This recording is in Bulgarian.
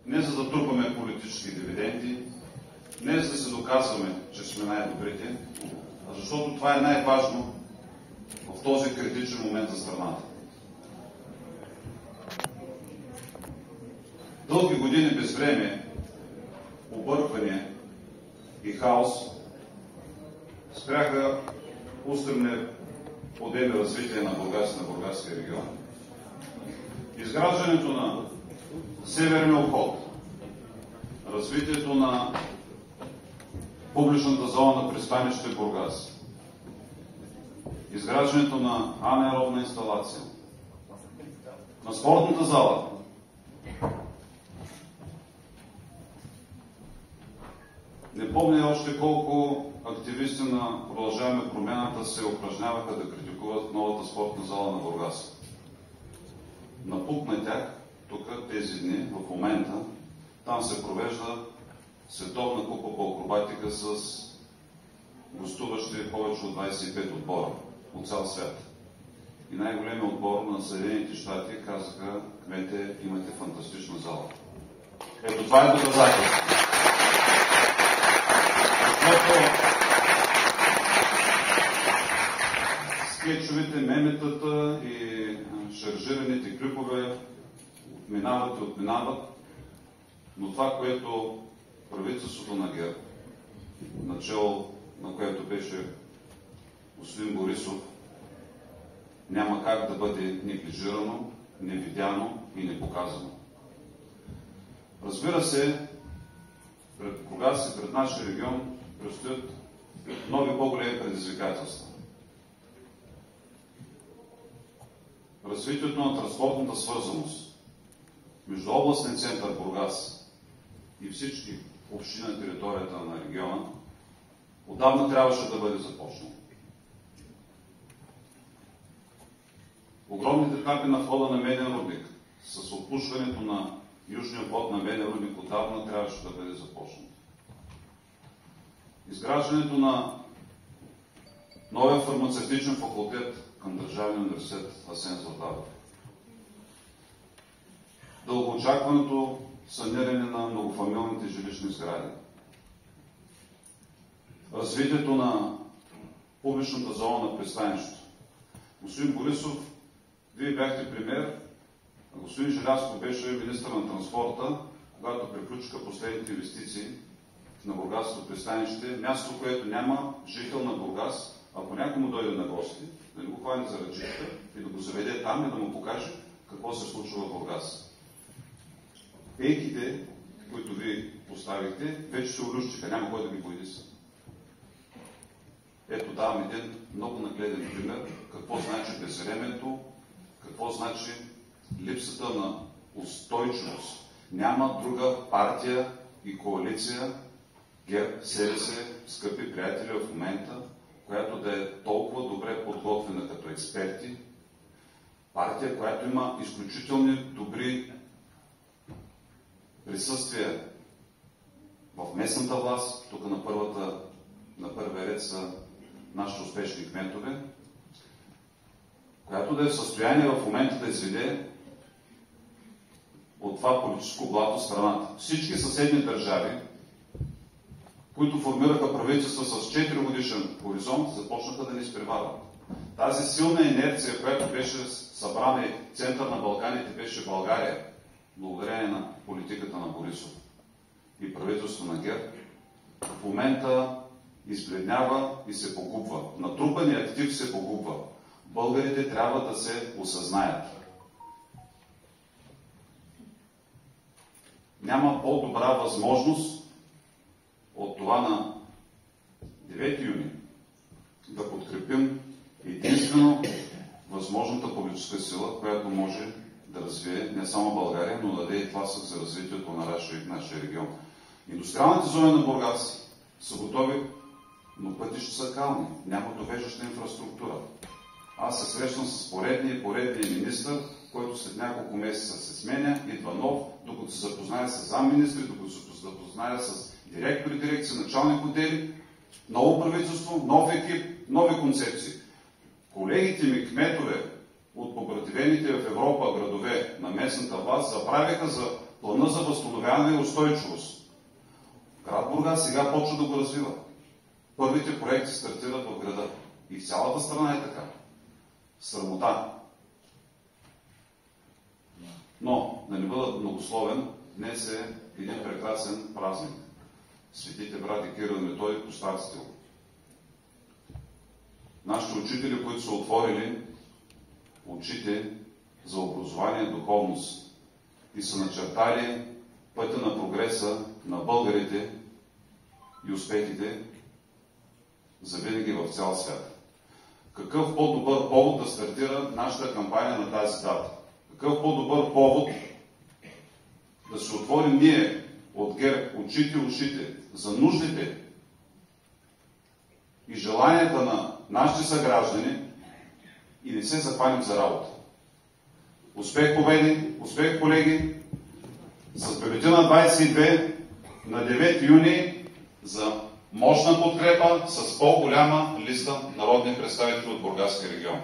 не за да трупаме политически дивиденти, не за да се доказваме, че сме най-добрите, а защото това е най-важно в този критичен момент за страната. Дълги години безвремие, объркване и хаос спряха устремния подем и развитие на Бургас и на Бургаския регион. Изграждането на северния обход, развитието на публичната зона на пристанище Бургас, изграждането на анаеробна инсталация, на спортната зала, не помня още колко активисти на Продължаваме промяната се упражняваха да критикуват новата спортна зала на Бургас. Напук на тях, тук тези дни, в момента, там се провежда световна купа по акробатика с гостуващи повече от 25 отбора от цял свят. И най-големият отбор на Съединените щати казаха: кмете, имате фантастична зала. Ето това е доказателство. Защото скетчовете, меметата и шаржираните клипове отминават и отминават, но това, което правителството на ГЕРБ, начало на което беше господин Борисов, няма как да бъде неглижирано, невидяно и непоказано. Разбира се, кога се пред нашия регион предстоят нови по-големи предизвикателства. Развитието на транспортната свързаност между областен център Бургас и всички общини на територията на региона отдавна трябваше да бъде започнало. Огромните етапи на входа на Меден рудник с отпушването на южния вход на Меден рудник отдавна трябваше да бъде започнато. Изграждането на новия фармацевтичен факултет към Държавния университет Асен Златаров. Дългоочакваното саниране на многофамилните жилищни сгради. Развитието на публичната зона на пристанището. Господин Борисов, вие бяхте премиер, а господин Желязков беше министър на транспорта, когато приключиха последните инвестиции на Бургаското пристанище, място, което няма жител на Бургас, ако някой му дойде на гости, да не го хване за ръчичка и да го заведе там и да му покаже какво се случва в Бургас. Пейките, които ви поставихте, вече се улющиха, няма кой да ги боядиса. Ето давам един много нагледен пример, какво значи безвремието, какво значи липсата на устойчивост. Няма друга партия и коалиция, ГЕРБ, СДС, скъпи приятели в момента, която да е толкова добре подготвена като експерти, партия, която има изключителни добри присъствия в местната власт, тук на първия ред са нашите успешни кметове, която да е в състояние в момента да изведе от това политическо блато страната. Всички съседни държави, които формираха правителства с 4 годишен хоризонт, започнаха да ни изпреварват. Тази силна инерция, която беше събрана и център на Балканите, беше България, благодарение на политиката на Борисов и правителството на ГЕРБ, в момента избледнява и се погубва. Натрупаният актив се погубва. Българите трябва да се осъзнаят. Няма по-добра възможност от това на 9 юни да подкрепим единствено възможната политическа сила, която може да развие не само България, но да даде тласък за развитието на нашия регион. Индустриалните зони на Бургас са готови, но пътища са кални, няма довеждаща инфраструктура. Аз се срещам с поредния министър, който след няколко месеца се сменя, идва нов, докато се запознае с замминистри, докато се запознае с директори, дирекции, начални отдели, ново правителство, нов екип, нови концепции. Колегите ми, кметове от побративените в Европа градове на местната власт, забравяха за плана за възстановяване и устойчивост. Град Бургас сега почва да го развива. Първите проекти стартират в града. И в цялата страна е така. Срамота. Но, да не бъда многословен, днес е един прекрасен празник. Светите брати Кирил и Методий по стар стил. Нашите учители, които са отворили очите за образование и духовност и са начертали пътя на прогреса на българите и успехите завинаги в цял свят. Какъв по-добър повод да стартира нашата кампания на тази дата? Какъв по-добър повод да се отворим ние от ГЕРБ очите и ушите за нуждите и желанията на нашите съграждани и не се запалим за работа. Успех, победи! Успех, колеги! С бюлетина 22 на 9 юни за мощна подкрепа с по-голяма листа народни представители от Бургаския регион.